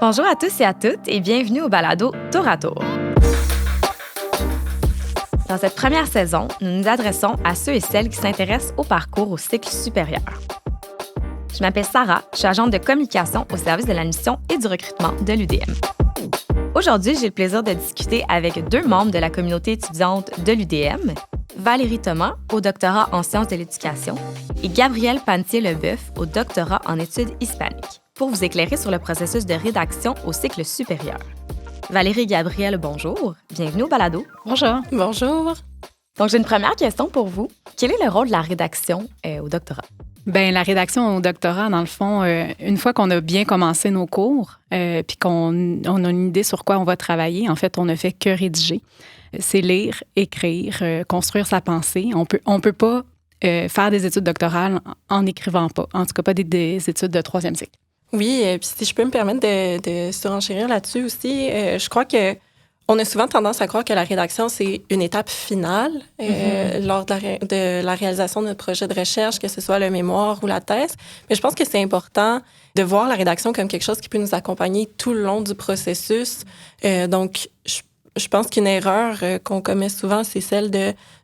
Bonjour à tous et à toutes et bienvenue au balado Tour à Tour. Dans cette première saison, nous nous adressons à ceux et celles qui s'intéressent au parcours au cycle supérieur. Je m'appelle Sarah, je suis agente de communication au service de l'admission et du recrutement de l'UDM. Aujourd'hui, j'ai le plaisir de discuter avec deux membres de la communauté étudiante de l'UDM, Valérie Thomas, au doctorat en sciences de l'éducation, et Gabrielle Pantier-Leboeuf, au doctorat en études hispaniques, pour vous éclairer sur le processus de rédaction au cycle supérieur. Valérie et Gabrielle, bonjour. Bienvenue au balado. Bonjour. Bonjour. Donc, j'ai une première question pour vous. Quel est le rôle de la rédaction au doctorat? Bien, la rédaction au doctorat, dans le fond, une fois qu'on a bien commencé nos cours, puis qu'on a une idée sur quoi on va travailler, en fait, on ne fait que rédiger. C'est lire, écrire, construire sa pensée. On peut pas faire des études doctorales en n'écrivant pas, en tout cas pas des études de troisième cycle. Oui, puis si je peux me permettre de surenchérir là-dessus aussi, je crois que on a souvent tendance à croire que la rédaction, c'est une étape finale lors de la réalisation de notre projet de recherche, que ce soit le mémoire ou la thèse. Mais je pense que c'est important de voir la rédaction comme quelque chose qui peut nous accompagner tout le long du processus. Donc, je pense qu'une erreur qu'on commet souvent, c'est celle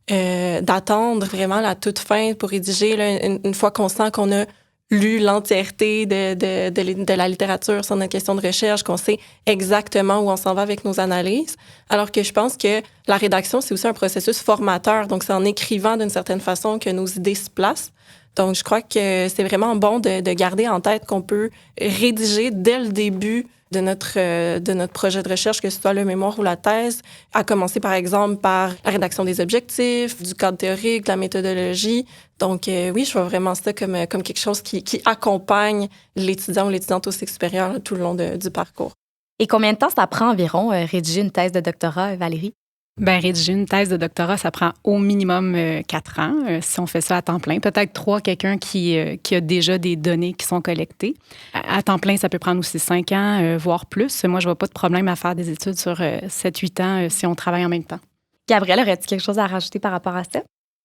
d'attendre vraiment la toute fin pour rédiger, là, une fois qu'on sent qu'on a lu l'entièreté de la littérature sur notre question de recherche, qu'on sait exactement où on s'en va avec nos analyses. Alors que je pense que la rédaction, c'est aussi un processus formateur. Donc, c'est en écrivant d'une certaine façon que nos idées se placent. Donc, je crois que c'est vraiment bon de garder en tête qu'on peut rédiger dès le début de notre projet de recherche, que ce soit le mémoire ou la thèse, à commencer par exemple par la rédaction des objectifs, du cadre théorique, de la méthodologie. Donc oui, je vois vraiment ça comme quelque chose qui accompagne l'étudiant ou l'étudiante au cycle supérieur tout le long du parcours. Et combien de temps ça prend environ rédiger une thèse de doctorat, Valérie? Bien, rédiger une thèse de doctorat, ça prend au minimum 4 ans, si on fait ça à temps plein. Peut-être 3, quelqu'un qui a déjà des données qui sont collectées. À temps plein, ça peut prendre aussi 5 ans, voire plus. Moi, je vois pas de problème à faire des études sur 7-8 ans si on travaille en même temps. Gabrielle, aurais-tu quelque chose à rajouter par rapport à ça?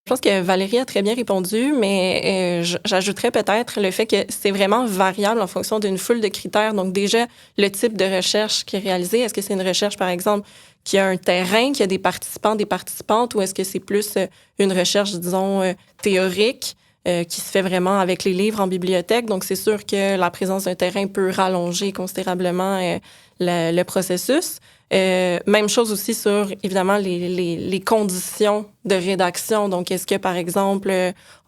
Je pense que Valérie a très bien répondu, mais j'ajouterais peut-être le fait que c'est vraiment variable en fonction d'une foule de critères. Donc déjà, le type de recherche qui est réalisée, est-ce que c'est une recherche, par exemple, qui a un terrain, qui a des participants, des participantes, ou est-ce que c'est plus une recherche, disons, théorique, qui se fait vraiment avec les livres en bibliothèque? Donc, c'est sûr que la présence d'un terrain peut rallonger considérablement le processus. Même chose aussi sur, évidemment, les conditions de rédaction. Donc, est-ce que, par exemple,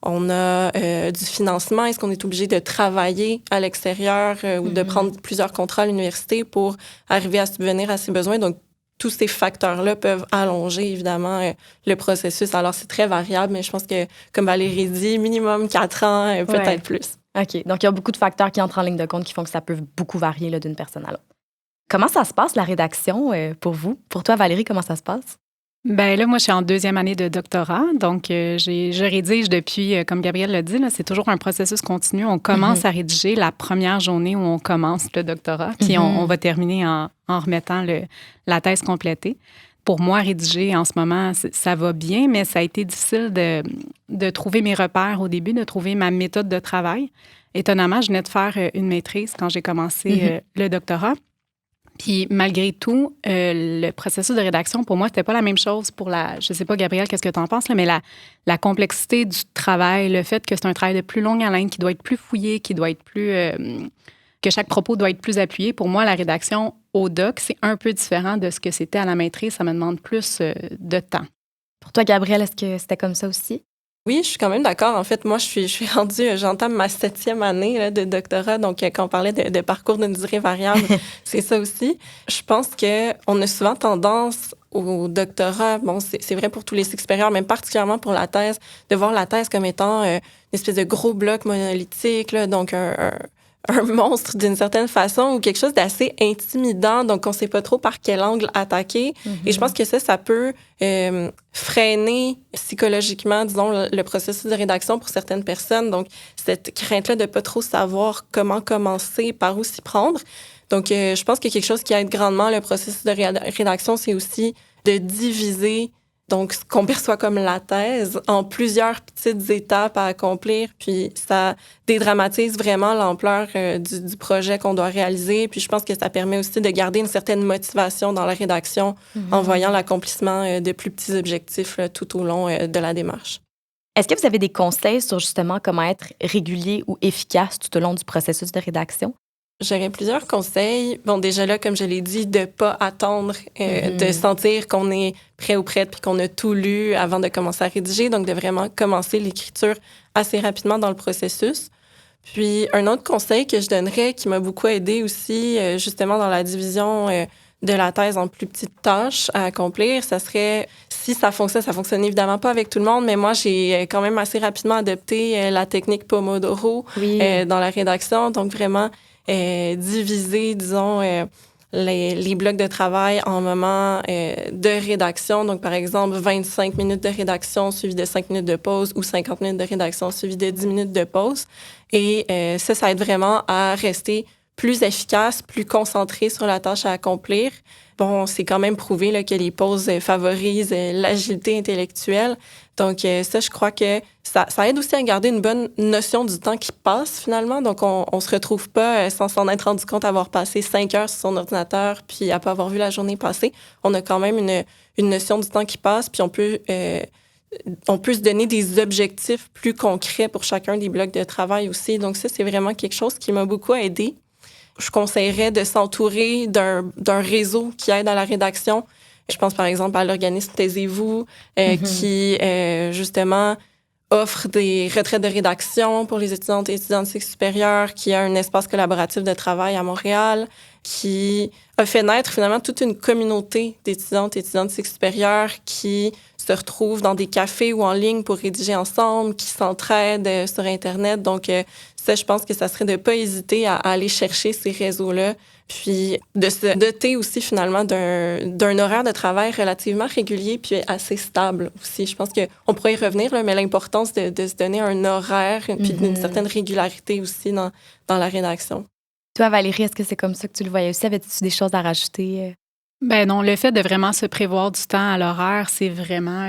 on a du financement? Est-ce qu'on est obligé de travailler à l'extérieur ou de prendre plusieurs contrats à l'université pour arriver à subvenir à ses besoins? Donc, tous ces facteurs-là peuvent allonger, évidemment, le processus. Alors, c'est très variable, mais je pense que, comme Valérie dit, minimum 4 ans, peut-être plus. OK. Donc, il y a beaucoup de facteurs qui entrent en ligne de compte qui font que ça peut beaucoup varier là, d'une personne à l'autre. Comment ça se passe, la rédaction, pour vous? Pour toi, Valérie, comment ça se passe? Bien là, moi, je suis en 2e année de doctorat. Donc, je rédige depuis, comme Gabrielle l'a dit, là, c'est toujours un processus continu. On commence à rédiger la première journée où on commence le doctorat, puis on va terminer en remettant la thèse complétée. Pour moi, rédiger en ce moment, ça va bien, mais ça a été difficile de trouver mes repères au début, de trouver ma méthode de travail. Étonnamment, je venais de faire une maîtrise quand j'ai commencé le doctorat. Puis malgré tout, le processus de rédaction, pour moi, c'était pas la même chose pour je sais pas, Gabrielle, qu'est-ce que tu en penses, là, mais la complexité du travail, le fait que c'est un travail de plus longue haleine, qui doit être plus fouillé, qui doit être plus... que chaque propos doit être plus appuyé. Pour moi, la rédaction au doc, c'est un peu différent de ce que c'était à la maîtrise. Ça me demande plus de temps. Pour toi, Gabrielle, est-ce que c'était comme ça aussi? Oui, je suis quand même d'accord. En fait, moi, je suis rendue, j'entame ma 7e année là, de doctorat. Donc, quand on parlait de parcours d'une durée variable, c'est ça aussi. Je pense qu'on a souvent tendance au doctorat, bon, c'est vrai pour tous les cycles supérieurs, mais particulièrement pour la thèse, de voir la thèse comme étant une espèce de gros bloc monolithique, là, donc un monstre d'une certaine façon ou quelque chose d'assez intimidant, donc on ne sait pas trop par quel angle attaquer. Et je pense que ça peut freiner psychologiquement, disons, le processus de rédaction pour certaines personnes. Donc, cette crainte-là de ne pas trop savoir comment commencer, par où s'y prendre. Donc, je pense que quelque chose qui aide grandement le processus de rédaction, c'est aussi de diviser donc ce qu'on perçoit comme la thèse, en plusieurs petites étapes à accomplir. Puis ça dédramatise vraiment l'ampleur du projet qu'on doit réaliser. Puis je pense que ça permet aussi de garder une certaine motivation dans la rédaction en voyant l'accomplissement de plus petits objectifs là, tout au long de la démarche. Est-ce que vous avez des conseils sur justement comment être régulier ou efficace tout au long du processus de rédaction? J'aurais plusieurs conseils. Bon, déjà là, comme je l'ai dit, de ne pas attendre, de sentir qu'on est prêt ou prête puis qu'on a tout lu avant de commencer à rédiger. Donc, de vraiment commencer l'écriture assez rapidement dans le processus. Puis, un autre conseil que je donnerais qui m'a beaucoup aidé aussi, justement, dans la division de la thèse en plus petites tâches à accomplir, ça serait, si ça fonctionne évidemment pas avec tout le monde, mais moi, j'ai quand même assez rapidement adopté la technique Pomodoro dans la rédaction. Donc, vraiment, diviser, disons, les blocs de travail en moments de rédaction. Donc, par exemple, 25 minutes de rédaction suivi de 5 minutes de pause ou 50 minutes de rédaction suivi de 10 minutes de pause. Et ça aide vraiment à rester plus efficace, plus concentré sur la tâche à accomplir. Bon, c'est quand même prouvé là, que les pauses favorisent l'agilité intellectuelle. Donc, ça, je crois que ça aide aussi à garder une bonne notion du temps qui passe, finalement. Donc, on se retrouve pas sans s'en être rendu compte avoir passé 5 heures sur son ordinateur puis à pas avoir vu la journée passer. On a quand même une notion du temps qui passe, puis on peut se donner des objectifs plus concrets pour chacun des blocs de travail aussi. Donc, ça, c'est vraiment quelque chose qui m'a beaucoup aidé. Je conseillerais de s'entourer d'un réseau qui aide à la rédaction. Je pense par exemple à l'organisme Taisez-vous, qui justement offre des retraites de rédaction pour les étudiantes et étudiants de cycle supérieur, qui a un espace collaboratif de travail à Montréal, qui a fait naître finalement toute une communauté d'étudiantes et étudiants de cycle supérieur qui se retrouvent dans des cafés ou en ligne pour rédiger ensemble, qui s'entraident sur Internet. Donc, ça, je pense que ça serait de ne pas hésiter à aller chercher ces réseaux-là, puis de se doter aussi finalement d'un horaire de travail relativement régulier puis assez stable aussi. Je pense qu'on pourrait y revenir, là, mais l'importance de se donner un horaire puis d'une certaine régularité aussi dans la rédaction. Toi, Valérie, est-ce que c'est comme ça que tu le voyais aussi? Avais-tu des choses à rajouter? Ben non, le fait de vraiment se prévoir du temps à l'horaire, c'est vraiment,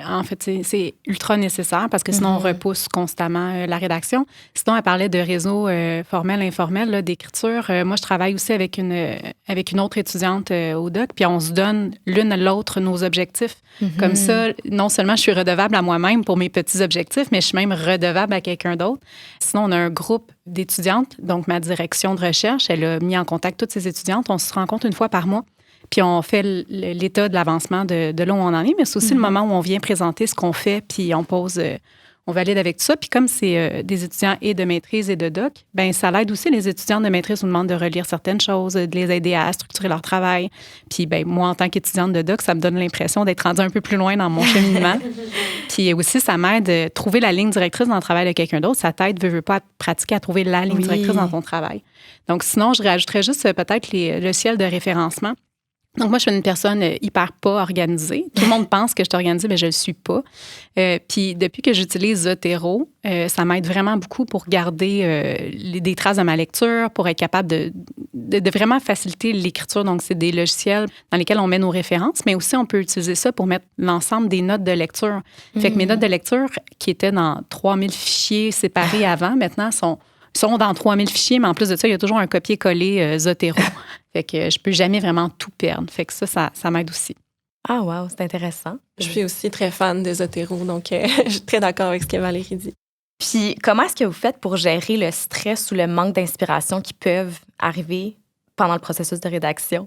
en fait, c'est ultra nécessaire parce que sinon, on repousse constamment la rédaction. Sinon, elle parlait de réseau formel, informel, là, d'écriture. Moi, je travaille aussi avec une autre étudiante au DOC, puis on se donne l'une à l'autre nos objectifs. Comme ça, non seulement je suis redevable à moi-même pour mes petits objectifs, mais je suis même redevable à quelqu'un d'autre. Sinon, on a un groupe d'étudiantes, donc ma direction de recherche, elle a mis en contact toutes ces étudiantes. On se rencontre une fois par mois. Puis on fait l'état de l'avancement de là où on en est, mais c'est aussi le moment où on vient présenter ce qu'on fait, puis on pose, on valide avec tout ça. Puis comme c'est des étudiants et de maîtrise et de doc, bien ça l'aide aussi. Les étudiants de maîtrise nous demandent de relire certaines choses, de les aider à structurer leur travail. Puis bien, moi, en tant qu'étudiante de doc, ça me donne l'impression d'être rendue un peu plus loin dans mon cheminement. Puis aussi, ça m'aide à trouver la ligne directrice dans le travail de quelqu'un d'autre. Ça t'aide, veux pas, à pratiquer à trouver la ligne directrice dans ton travail. Donc sinon, je rajouterais juste peut-être le ciel de référencement. Donc, moi, je suis une personne hyper pas organisée. Tout le monde pense que je suis organisée, mais je le suis pas. Puis, depuis que j'utilise Zotero, ça m'aide vraiment beaucoup pour garder des traces de ma lecture, pour être capable de vraiment faciliter l'écriture. Donc, c'est des logiciels dans lesquels on met nos références, mais aussi, on peut utiliser ça pour mettre l'ensemble des notes de lecture. Fait que mes notes de lecture, qui étaient dans 3000 fichiers séparés avant, maintenant, sont dans 3000 fichiers, mais en plus de ça, il y a toujours un copier-coller Zotero. Fait que je peux jamais vraiment tout perdre. Fait que ça m'aide aussi. Ah, wow, c'est intéressant. Je suis aussi très fan de Zotero, donc je suis très d'accord avec ce que Valérie dit. Puis, comment est-ce que vous faites pour gérer le stress ou le manque d'inspiration qui peuvent arriver pendant le processus de rédaction?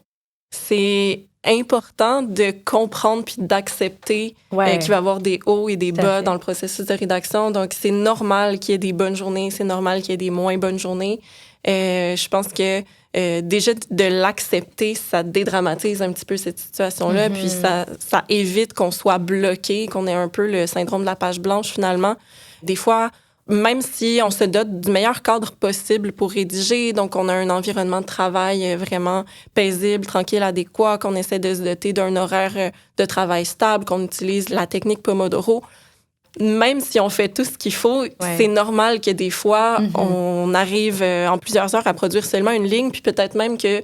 C'est important de comprendre puis d'accepter qu'il va y avoir des hauts et des bas dans le processus de rédaction. Donc, c'est normal qu'il y ait des bonnes journées, c'est normal qu'il y ait des moins bonnes journées. Je pense que déjà, de l'accepter, ça dédramatise un petit peu cette situation-là, puis ça évite qu'on soit bloqué, qu'on ait un peu le syndrome de la page blanche, finalement. Des fois, même si on se dote du meilleur cadre possible pour rédiger, donc on a un environnement de travail vraiment paisible, tranquille, adéquat, qu'on essaie de se doter d'un horaire de travail stable, qu'on utilise la technique Pomodoro, même si on fait tout ce qu'il faut, c'est normal que des fois, on arrive en plusieurs heures à produire seulement une ligne, puis peut-être même que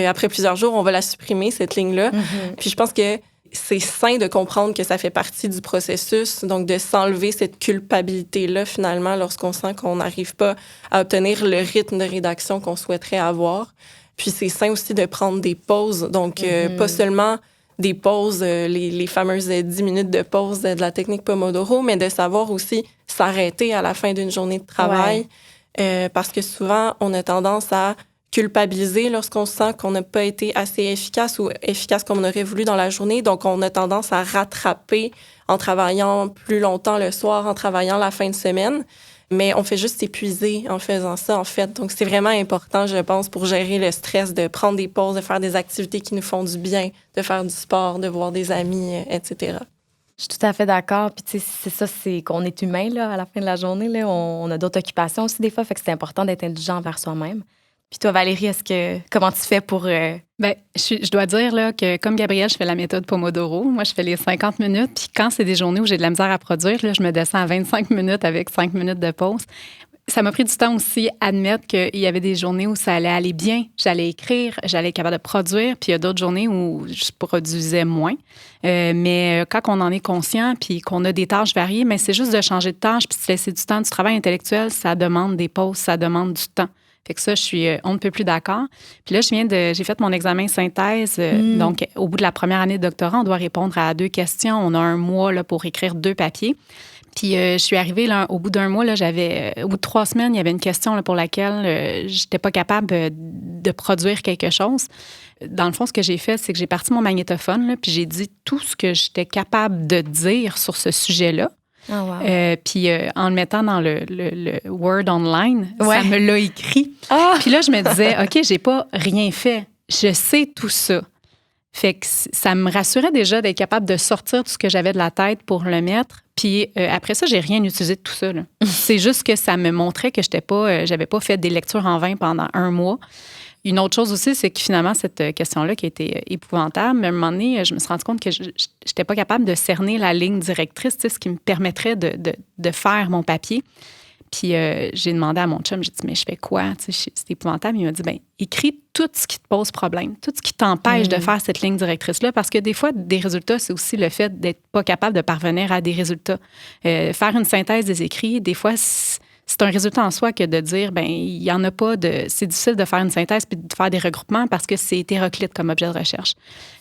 après plusieurs jours, on va la supprimer, cette ligne-là. Puis je pense que c'est sain de comprendre que ça fait partie du processus, donc de s'enlever cette culpabilité-là, finalement, lorsqu'on sent qu'on n'arrive pas à obtenir le rythme de rédaction qu'on souhaiterait avoir. Puis c'est sain aussi de prendre des pauses, donc pas seulement des pauses, les fameuses 10 minutes de pause de la technique Pomodoro, mais de savoir aussi s'arrêter à la fin d'une journée de travail, parce que souvent, on a tendance à culpabiliser lorsqu'on sent qu'on n'a pas été assez efficace ou efficace comme on aurait voulu dans la journée. Donc, on a tendance à rattraper en travaillant plus longtemps le soir, en travaillant la fin de semaine. Mais on fait juste s'épuiser en faisant ça, en fait. Donc, c'est vraiment important, je pense, pour gérer le stress, de prendre des pauses, de faire des activités qui nous font du bien, de faire du sport, de voir des amis, etc. Je suis tout à fait d'accord. Puis, tu sais, c'est ça, c'est qu'on est humain, là, à la fin de la journée. Là. On a d'autres occupations aussi, des fois. Fait que c'est important d'être indulgent envers soi-même. Puis toi, Valérie, comment tu fais pour... Je dois dire là, que comme Gabrielle, je fais la méthode Pomodoro. Moi, je fais les 50 minutes. Puis quand c'est des journées où j'ai de la misère à produire, là, je me descends à 25 minutes avec 5 minutes de pause. Ça m'a pris du temps aussi à admettre qu'il y avait des journées où ça allait aller bien. J'allais écrire, j'allais être capable de produire. Puis il y a d'autres journées où je produisais moins. Mais quand on en est conscient puis qu'on a des tâches variées, mais c'est juste de changer de tâche puis de se laisser du temps. Du travail intellectuel, ça demande des pauses, ça demande du temps. Fait que ça, je suis on ne peut plus d'accord. Puis là, j'ai fait mon examen synthèse. Donc, au bout de la première année de doctorat, on doit répondre à 2 questions. On a 1 mois là, pour écrire 2 papiers. Puis je suis arrivée, là, au bout d'1 mois, là, au bout de 3 semaines, il y avait une question là, pour laquelle j'étais pas capable de produire quelque chose. Dans le fond, ce que j'ai fait, c'est que j'ai parti mon magnétophone, là, puis j'ai dit tout ce que j'étais capable de dire sur ce sujet-là. Oh, wow. Puis en le mettant dans le Word Online, ça me l'a écrit. Puis là, je me disais, OK, j'ai pas rien fait. Je sais tout ça. Fait que ça me rassurait déjà d'être capable de sortir tout ce que j'avais de la tête pour le mettre. Puis après ça, j'ai rien utilisé de tout ça. Là. C'est juste que ça me montrait que j'avais pas fait des lectures en vain pendant 1 mois. Une autre chose aussi, c'est que finalement, cette question-là qui a été épouvantable, à un moment donné, je me suis rendu compte que je n'étais pas capable de cerner la ligne directrice, ce qui me permettrait de faire mon papier. Puis j'ai demandé à mon chum, j'ai dit, mais je fais quoi? C'est épouvantable. Il m'a dit, bien, écris tout ce qui te pose problème, tout ce qui t'empêche de faire cette ligne directrice-là, parce que des fois, des résultats, c'est aussi le fait d'être pas capable de parvenir à des résultats. Faire une synthèse des écrits, des fois, c'est un résultat en soi que de dire, ben il y en a pas c'est difficile de faire une synthèse puis de faire des regroupements parce que c'est hétéroclite comme objet de recherche.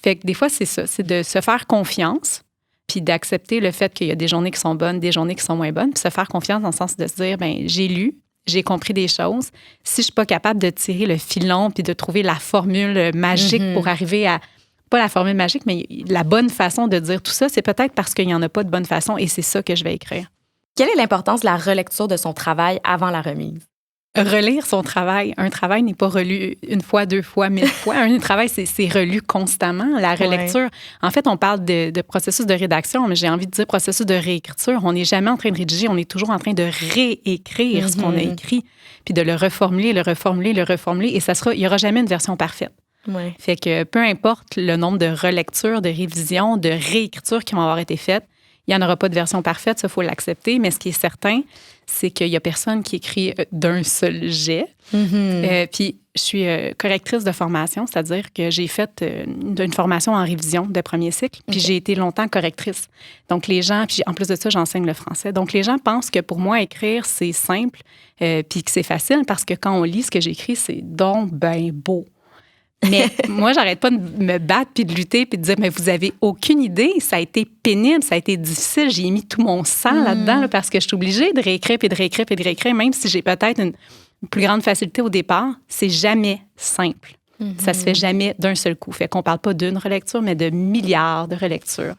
Fait que des fois, c'est ça, c'est de se faire confiance puis d'accepter le fait qu'il y a des journées qui sont bonnes, des journées qui sont moins bonnes, puis se faire confiance dans le sens de se dire, ben j'ai lu, j'ai compris des choses. Si je suis pas capable de tirer le filon puis de trouver la formule magique pour arriver à, pas la formule magique, mais la bonne façon de dire tout ça, c'est peut-être parce qu'il n'y en a pas de bonne façon et c'est ça que je vais écrire. Quelle est l'importance de la relecture de son travail avant la remise? Relire son travail. Un travail n'est pas relu 1 fois, 2 fois, 1000 fois. Un travail, c'est relu constamment. La relecture, en fait, on parle de processus de rédaction, mais j'ai envie de dire processus de réécriture. On n'est jamais en train de rédiger, on est toujours en train de réécrire ce qu'on a écrit, puis de le reformuler. Et il n'y aura jamais une version parfaite. Ouais. Fait que peu importe le nombre de relectures, de révisions, de réécritures qui vont avoir été faites, il n'y en aura pas de version parfaite, ça, il faut l'accepter. Mais ce qui est certain, c'est qu'il n'y a personne qui écrit d'un seul jet. Puis, je suis correctrice de formation, c'est-à-dire que j'ai fait une formation en révision de premier cycle, puis j'ai été longtemps correctrice. Donc, les gens, puis en plus de ça, j'enseigne le français. Donc, les gens pensent que pour moi, écrire, c'est simple, puis que c'est facile, parce que quand on lit ce que j'écris, c'est donc ben beau. Mais moi, j'arrête pas de me battre puis de lutter puis de dire, mais vous avez aucune idée, ça a été pénible, ça a été difficile, j'ai mis tout mon sang là-dedans là, parce que je suis obligée de réécrire puis de réécrire puis de réécrire, même si j'ai peut-être une plus grande facilité au départ, c'est jamais simple. Ça se fait jamais d'un seul coup. Fait qu'on parle pas d'une relecture, mais de milliards de relectures.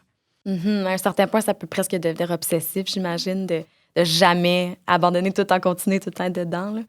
À un certain point, ça peut presque devenir obsessif, j'imagine, de jamais abandonner tout en continuer tout le temps dedans, là.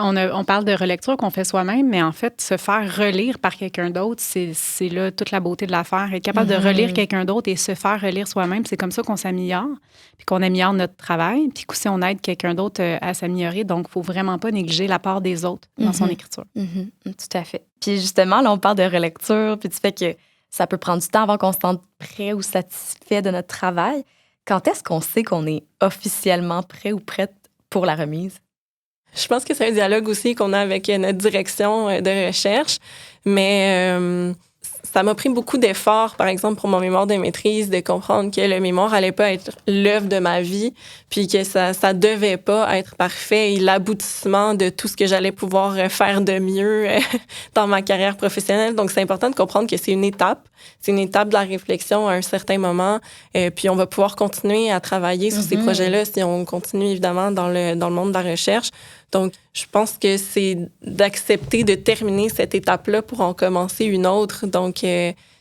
On parle de relecture qu'on fait soi-même, mais en fait, se faire relire par quelqu'un d'autre, c'est là toute la beauté de l'affaire. Être capable de relire quelqu'un d'autre et se faire relire soi-même, c'est comme ça qu'on s'améliore, puis qu'on améliore notre travail, puis qu'aussi on aide quelqu'un d'autre à s'améliorer. Donc, il ne faut vraiment pas négliger la part des autres dans son écriture. Tout à fait. Puis justement, là, on parle de relecture, puis du fait que ça peut prendre du temps avant qu'on se sente prêt ou satisfait de notre travail. Quand est-ce qu'on sait qu'on est officiellement prêt ou prête pour la remise? Je pense que c'est un dialogue aussi qu'on a avec notre direction de recherche, mais ça m'a pris beaucoup d'efforts, par exemple, pour mon mémoire de maîtrise, de comprendre que le mémoire allait pas être l'œuvre de ma vie, puis que ça devait pas être parfait et l'aboutissement de tout ce que j'allais pouvoir faire de mieux dans ma carrière professionnelle. Donc, c'est important de comprendre que c'est une étape. C'est une étape de la réflexion à un certain moment. Puis, on va pouvoir continuer à travailler sur ces projets-là si on continue, évidemment, dans le monde de la recherche. Donc, je pense que c'est d'accepter de terminer cette étape-là pour en commencer une autre. Donc,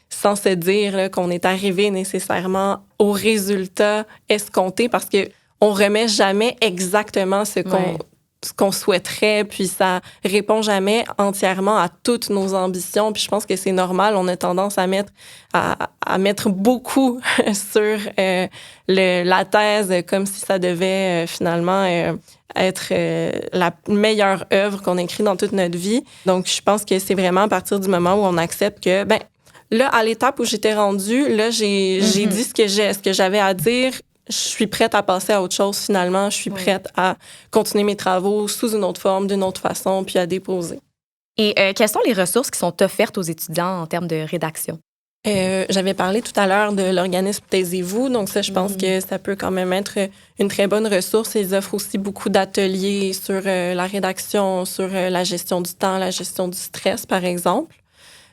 sans se dire là, qu'on est arrivé nécessairement au résultat escompté parce qu'on remet jamais exactement ce qu'on souhaiterait, puis ça répond jamais entièrement à toutes nos ambitions. Puis je pense que c'est normal, on a tendance à mettre beaucoup sur la thèse comme si ça devait finalement être la meilleure œuvre qu'on écrit dans toute notre vie. Donc, je pense que c'est vraiment à partir du moment où on accepte que, là, à l'étape où j'étais rendue, là, j'ai dit ce que j'avais à dire. Je suis prête à passer à autre chose, finalement. Je suis prête à continuer mes travaux sous une autre forme, d'une autre façon, puis à déposer. Et quelles sont les ressources qui sont offertes aux étudiants en termes de rédaction? J'avais parlé tout à l'heure de l'organisme Taisez-vous. Donc ça, je pense que ça peut quand même être une très bonne ressource. Ils offrent aussi beaucoup d'ateliers sur la rédaction, sur la gestion du temps, la gestion du stress, par exemple.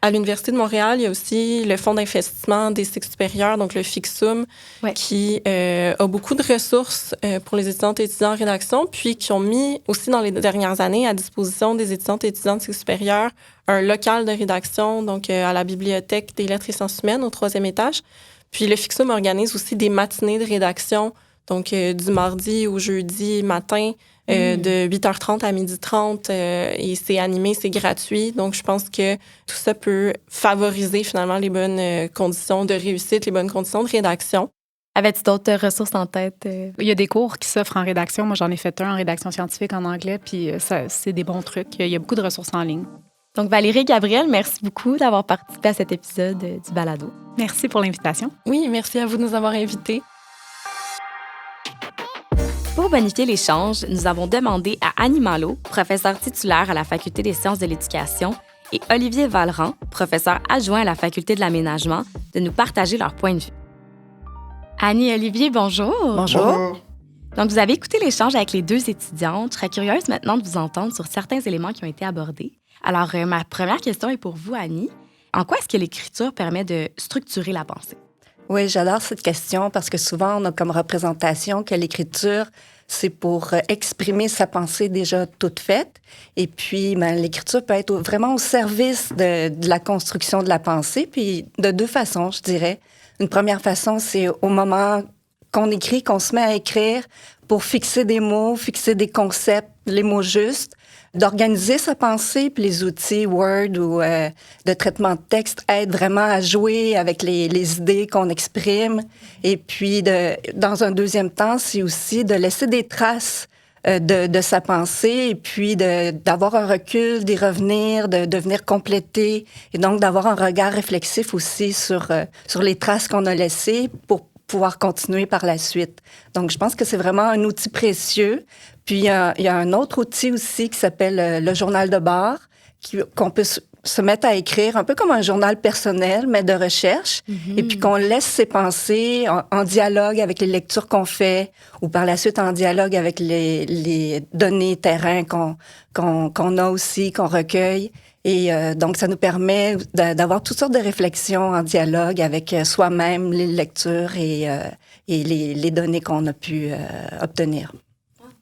À l'Université de Montréal, il y a aussi le Fonds d'investissement des cycles supérieurs, donc le FICSUM, qui a beaucoup de ressources pour les étudiantes et étudiants en rédaction, puis qui ont mis aussi dans les dernières années à disposition des étudiantes et étudiants de cycles supérieurs un local de rédaction, donc à la Bibliothèque des lettres et sciences humaines, au 3e étage. Puis le FICSUM organise aussi des matinées de rédaction, donc du mardi au jeudi matin, de 8h30 à 12h30, et c'est animé, c'est gratuit. Donc, je pense que tout ça peut favoriser finalement les bonnes conditions de réussite, les bonnes conditions de rédaction. Avais-tu d'autres ressources en tête? Il y a des cours qui s'offrent en rédaction. Moi, j'en ai fait un en rédaction scientifique en anglais, puis ça, c'est des bons trucs. Il y a beaucoup de ressources en ligne. Donc, Valérie et Gabrielle, merci beaucoup d'avoir participé à cet épisode du Balado. Merci pour l'invitation. Oui, merci à vous de nous avoir invités. Pour bonifier l'échange, nous avons demandé à Annie Malo, professeure titulaire à la Faculté des sciences de l'éducation, et Olivier Vallerand, professeur adjoint à la Faculté de l'aménagement, de nous partager leur point de vue. Annie et Olivier, bonjour. Bonjour. Donc, vous avez écouté l'échange avec les deux étudiantes. Je serais curieuse maintenant de vous entendre sur certains éléments qui ont été abordés. Alors, ma première question est pour vous, Annie. En quoi est-ce que l'écriture permet de structurer la pensée? Oui, j'adore cette question parce que souvent, on a comme représentation que l'écriture, c'est pour exprimer sa pensée déjà toute faite. Et puis, l'écriture peut être vraiment au service de la construction de la pensée, puis de deux façons, je dirais. Une première façon, c'est au moment qu'on écrit, qu'on se met à écrire pour fixer des mots, fixer des concepts, les mots justes, d'organiser sa pensée, puis les outils Word ou de traitement de texte aident vraiment à jouer avec les idées qu'on exprime. Et puis, dans un deuxième temps, c'est aussi de laisser des traces de sa pensée et puis d'avoir un recul, d'y revenir, de venir compléter et donc d'avoir un regard réflexif aussi sur les traces qu'on a laissées pour pouvoir continuer par la suite. Donc, je pense que c'est vraiment un outil précieux. Puis, il y a un autre outil aussi qui s'appelle le journal de bord, qu'on peut se mettre à écrire, un peu comme un journal personnel, mais de recherche, et puis qu'on laisse ses pensées en dialogue avec les lectures qu'on fait, ou par la suite en dialogue avec les données terrain qu'on a aussi, qu'on recueille. Et donc, ça nous permet d'avoir toutes sortes de réflexions en dialogue avec soi-même, les lectures et les données qu'on a pu obtenir.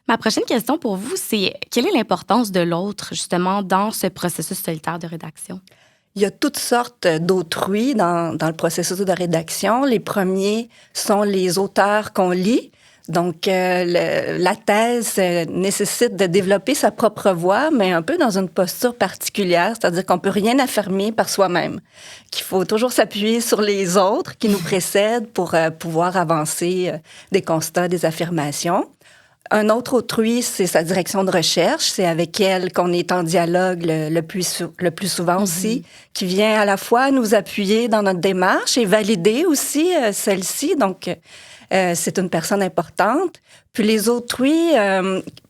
Ma prochaine question pour vous, c'est quelle est l'importance de l'autre, justement, dans ce processus solitaire de rédaction? Il y a toutes sortes d'autrui dans le processus de rédaction. Les premiers sont les auteurs qu'on lit. Donc, la thèse nécessite de développer sa propre voix, mais un peu dans une posture particulière, c'est-à-dire qu'on peut rien affirmer par soi-même, qu'il faut toujours s'appuyer sur les autres qui nous précèdent pour pouvoir avancer des constats, des affirmations. Un autre autrui, c'est sa direction de recherche. C'est avec elle qu'on est en dialogue le plus souvent aussi, qui vient à la fois nous appuyer dans notre démarche et valider aussi celle-ci. Donc, c'est une personne importante. Puis les autrui,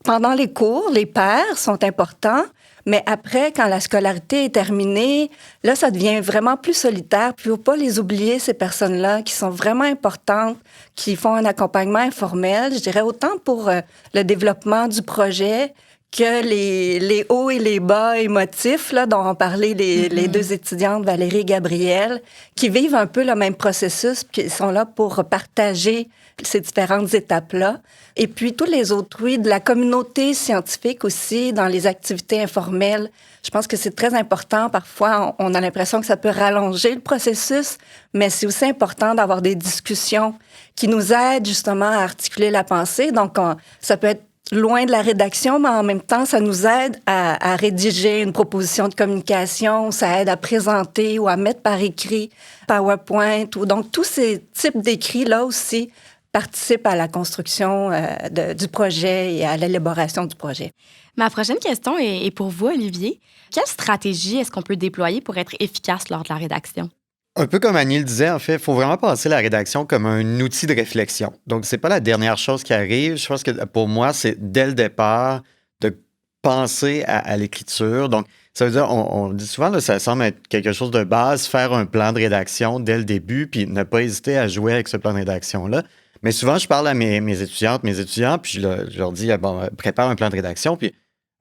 pendant les cours, les pairs sont importants, Mais après, quand la scolarité est terminée, là, ça devient vraiment plus solitaire. Puis il ne faut pas les oublier, ces personnes-là, qui sont vraiment importantes, qui font un accompagnement informel, je dirais autant pour le développement du projet que les hauts et les bas émotifs là, dont ont parlé les deux étudiantes, Valérie et Gabrielle, qui vivent un peu le même processus, puis qui sont là pour partager ces différentes étapes-là. Et puis, tous les autres, oui, de la communauté scientifique aussi, dans les activités informelles. Je pense que c'est très important. Parfois, on a l'impression que ça peut rallonger le processus, mais c'est aussi important d'avoir des discussions qui nous aident justement à articuler la pensée. Donc, ça peut être loin de la rédaction, mais en même temps, ça nous aide à rédiger une proposition de communication, ça aide à présenter ou à mettre par écrit PowerPoint. Donc, tous ces types d'écrits-là aussi participent à la construction du projet et à l'élaboration du projet. Ma prochaine question est pour vous, Olivier. Quelle stratégie est-ce qu'on peut déployer pour être efficace lors de la rédaction? Un peu comme Annie le disait, en fait, il faut vraiment penser la rédaction comme un outil de réflexion. Donc, c'est pas la dernière chose qui arrive. Je pense que pour moi, c'est dès le départ de penser à l'écriture. Donc, ça veut dire, on dit souvent, là, ça semble être quelque chose de base, faire un plan de rédaction dès le début, puis ne pas hésiter à jouer avec ce plan de rédaction-là. Mais souvent, je parle à mes étudiantes, mes étudiants, puis je leur dis, bon, prépare un plan de rédaction, puis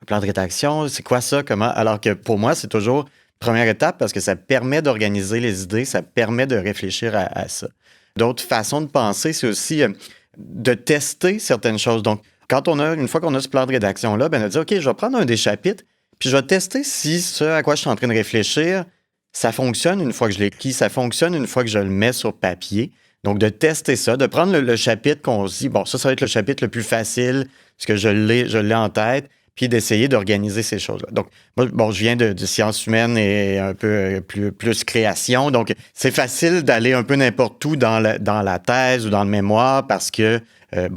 un plan de rédaction, c'est quoi ça, comment? Alors que pour moi, c'est toujours première étape parce que ça permet d'organiser les idées, ça permet de réfléchir à ça. D'autres façons de penser, c'est aussi de tester certaines choses. Donc, une fois qu'on a ce plan de rédaction-là, on va dire, OK, je vais prendre un des chapitres, puis je vais tester si ce à quoi je suis en train de réfléchir, ça fonctionne une fois que je l'écris, ça fonctionne une fois que je le mets sur papier. Donc, de tester ça, de prendre le chapitre qu'on se dit, bon, ça va être le chapitre le plus facile, parce que je l'ai en tête, puis d'essayer d'organiser ces choses-là. Donc, moi, je viens de sciences humaines et un peu plus création. Donc, c'est facile d'aller un peu n'importe où dans la thèse ou dans le mémoire parce que,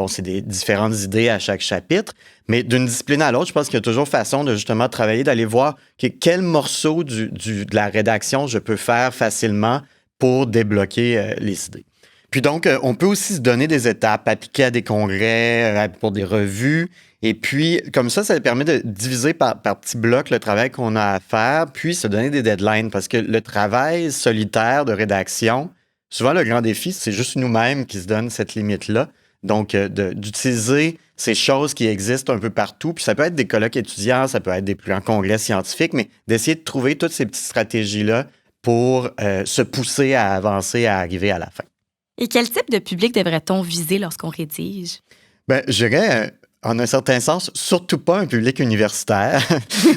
c'est des différentes idées à chaque chapitre. Mais d'une discipline à l'autre, je pense qu'il y a toujours façon de justement travailler, d'aller voir quel morceau de la rédaction je peux faire facilement pour débloquer les idées. Puis donc, on peut aussi se donner des étapes, appliquer à des congrès, pour des revues. Et puis, comme ça permet de diviser par petits blocs le travail qu'on a à faire, puis se donner des deadlines. Parce que le travail solitaire de rédaction, souvent le grand défi, c'est juste nous-mêmes qui se donnent cette limite-là. Donc, d'utiliser ces choses qui existent un peu partout. Puis ça peut être des colloques étudiants, ça peut être des plus grands congrès scientifiques, mais d'essayer de trouver toutes ces petites stratégies-là pour se pousser à avancer, à arriver à la fin. Et quel type de public devrait-on viser lorsqu'on rédige? Bien, je dirais, en un certain sens, surtout pas un public universitaire.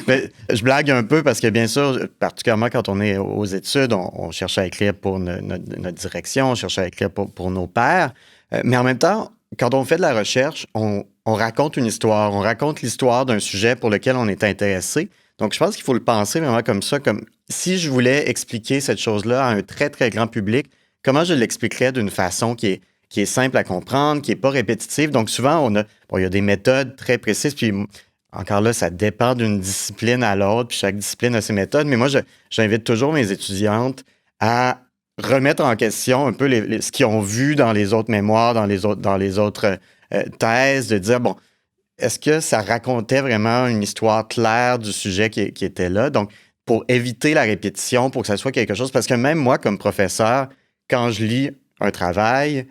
Mais je blague un peu parce que, bien sûr, particulièrement quand on est aux études, on cherche à écrire pour notre direction, on cherche à écrire pour nos pairs. Mais en même temps, quand on fait de la recherche, on raconte une histoire, on raconte l'histoire d'un sujet pour lequel on est intéressé. Donc, je pense qu'il faut le penser vraiment comme ça, comme si je voulais expliquer cette chose-là à un très, très grand public, comment je l'expliquerais d'une façon qui est simple à comprendre, qui n'est pas répétitive. Donc, souvent, il y a des méthodes très précises, puis encore là, ça dépend d'une discipline à l'autre, puis chaque discipline a ses méthodes. Mais moi, j'invite toujours mes étudiantes à remettre en question un peu ce qu'ils ont vu dans les autres mémoires, dans les autres thèses, de dire, bon, est-ce que ça racontait vraiment une histoire claire du sujet qui était là? Donc, pour éviter la répétition, pour que ça soit quelque chose, parce que même moi, comme professeur, quand je lis un travail,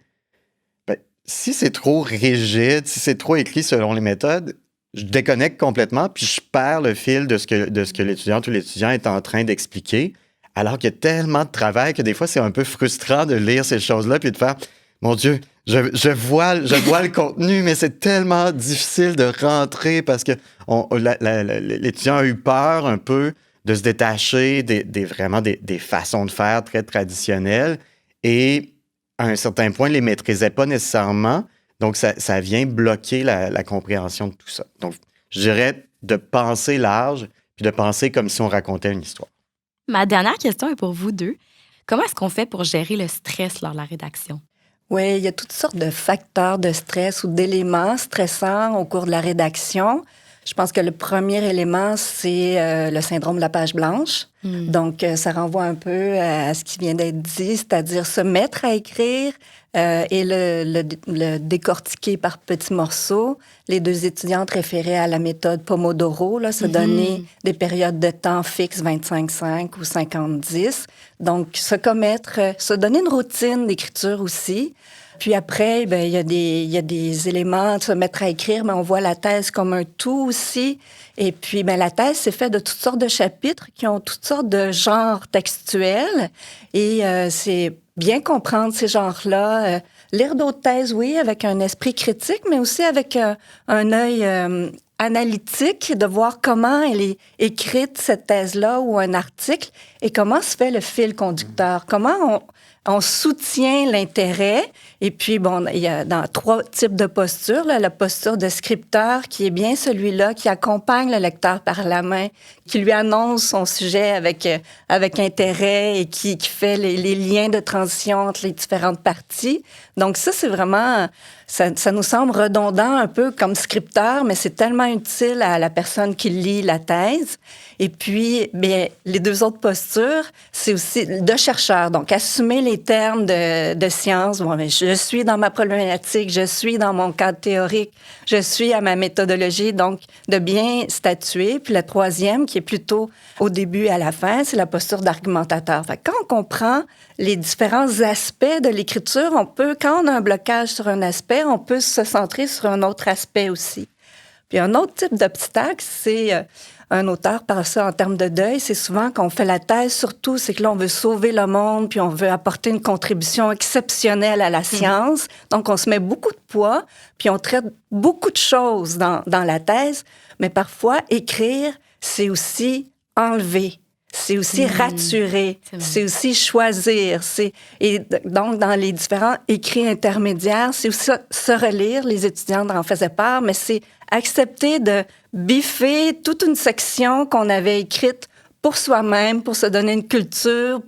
si c'est trop rigide, si c'est trop écrit selon les méthodes, je déconnecte complètement, puis je perds le fil de ce que l'étudiante ou l'étudiant est en train d'expliquer, alors qu'il y a tellement de travail que des fois, c'est un peu frustrant de lire ces choses-là, puis de faire, mon Dieu, je vois le contenu, mais c'est tellement difficile de rentrer parce que l'étudiant a eu peur un peu de se détacher vraiment des façons de faire très traditionnelles. Et à un certain point, ne les maîtrisait pas nécessairement. Donc, ça vient bloquer la compréhension de tout ça. Donc, je dirais de penser large, puis de penser comme si on racontait une histoire. Ma dernière question est pour vous deux. Comment est-ce qu'on fait pour gérer le stress lors de la rédaction? Oui, il y a toutes sortes de facteurs de stress ou d'éléments stressants au cours de la rédaction. Je pense que le premier élément, c'est le syndrome de la page blanche. Donc, ça renvoie un peu à ce qui vient d'être dit, c'est-à-dire se mettre à écrire et le décortiquer par petits morceaux. Les 2 étudiantes référaient à la méthode Pomodoro, là, se donner des périodes de temps fixes, 25-5 ou 50-10. Donc, se donner une routine d'écriture aussi. Puis après, il y a des éléments de se mettre à écrire, mais on voit la thèse comme un tout aussi. Et puis, la thèse, c'est fait de toutes sortes de chapitres qui ont toutes sortes de genres textuels. Et c'est bien comprendre ces genres-là. Lire d'autres thèses, oui, avec un esprit critique, mais aussi avec un œil analytique, de voir comment elle est écrite, cette thèse-là, ou un article, et comment se fait le fil conducteur. Comment on soutient l'intérêt. Et puis, il y a dans 3 types de postures. Là, la posture de scripteur, qui est bien celui-là, qui accompagne le lecteur par la main, qui lui annonce son sujet avec intérêt et qui fait les liens de transition entre les différentes parties. Donc ça, c'est vraiment... Ça nous semble redondant un peu comme scripteur, mais c'est tellement utile à la personne qui lit la thèse. Et puis, les 2 autres postures, c'est aussi de chercheur. Donc, assumer les termes de science. Je suis dans ma problématique, je suis dans mon cadre théorique, je suis à ma méthodologie. Donc, de bien statuer. Puis la 3e, qui est plutôt au début et à la fin, c'est la posture d'argumentateur. Fait que quand on comprend les différents aspects de l'écriture, quand on a un blocage sur un aspect, on peut se centrer sur un autre aspect aussi. Puis un autre type d'obstacle, c'est un auteur parle ça en termes de deuil, c'est souvent qu'on fait la thèse, surtout, c'est que là, on veut sauver le monde, puis on veut apporter une contribution exceptionnelle à la science. Donc, on se met beaucoup de poids, puis on traite beaucoup de choses dans la thèse, mais parfois, écrire, c'est aussi enlever. C'est aussi raturer, c'est aussi choisir. Et donc, dans les différents écrits intermédiaires, c'est aussi se relire, les étudiantes en faisaient part, mais c'est accepter de biffer toute une section qu'on avait écrite pour soi-même, pour se donner une culture,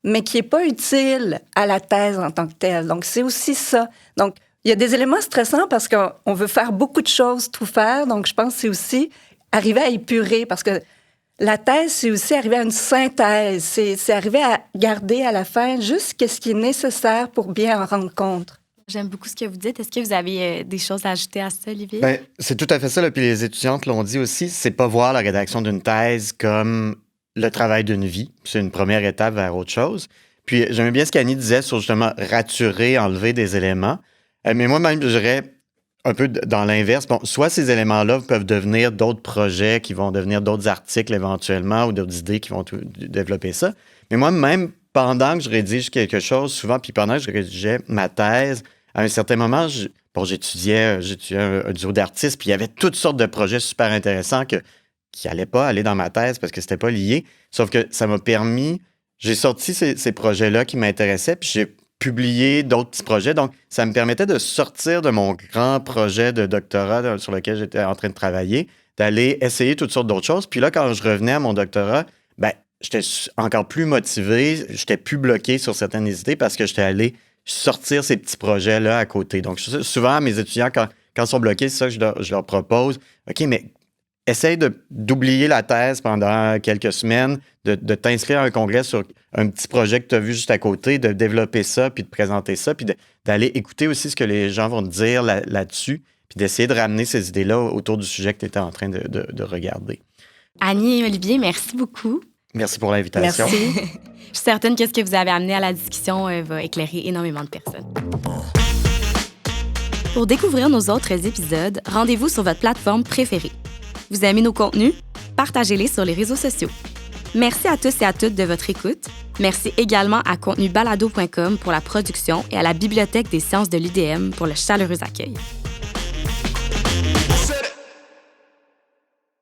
mais qui n'est pas utile à la thèse en tant que telle. Donc, c'est aussi ça. Donc, il y a des éléments stressants parce qu'on veut faire beaucoup de choses, tout faire. Donc, je pense que c'est aussi arriver à épurer parce que la thèse, c'est aussi arriver à une synthèse. C'est arriver à garder à la fin juste ce qui est nécessaire pour bien en rendre compte. J'aime beaucoup ce que vous dites. Est-ce que vous avez des choses à ajouter à ça, Olivier? Bien, c'est tout à fait ça. Là. Puis les étudiantes l'ont dit aussi, c'est pas voir la rédaction d'une thèse comme le travail d'une vie. C'est une première étape vers autre chose. Puis j'aimais bien ce qu'Annie disait sur justement raturer, enlever des éléments. Mais moi-même, je dirais un peu dans l'inverse. Bon, soit ces éléments-là peuvent devenir d'autres projets qui vont devenir d'autres articles éventuellement ou d'autres idées qui vont développer ça. Mais moi-même, pendant que je rédige quelque chose, souvent, puis pendant que je rédigeais ma thèse, à un certain moment, j'étudiais un duo d'artistes, puis il y avait toutes sortes de projets super intéressants qui n'allaient pas aller dans ma thèse parce que c'était pas lié. Sauf que ça m'a permis... J'ai sorti ces projets-là qui m'intéressaient, puis j'ai publié d'autres petits projets. Donc, ça me permettait de sortir de mon grand projet de doctorat sur lequel j'étais en train de travailler, d'aller essayer toutes sortes d'autres choses. Puis là, quand je revenais à mon doctorat, j'étais encore plus motivé, j'étais plus bloqué sur certaines idées parce que j'étais allé sortir ces petits projets-là à côté. Donc, souvent, mes étudiants, quand ils sont bloqués, c'est ça que je leur propose. OK, mais essaye d'oublier la thèse pendant quelques semaines, de t'inscrire à un congrès sur un petit projet que tu as vu juste à côté, de développer ça, puis de présenter ça, puis d'aller écouter aussi ce que les gens vont te dire là-dessus, puis d'essayer de ramener ces idées-là autour du sujet que tu étais en train de regarder. Annie et Olivier, merci beaucoup. Merci pour l'invitation. Merci. Je suis certaine que ce que vous avez amené à la discussion va éclairer énormément de personnes. Pour découvrir nos autres épisodes, rendez-vous sur votre plateforme préférée. Vous aimez nos contenus? Partagez-les sur les réseaux sociaux. Merci à tous et à toutes de votre écoute. Merci également à contenubalado.com pour la production et à la Bibliothèque des sciences de l'UDM pour le chaleureux accueil.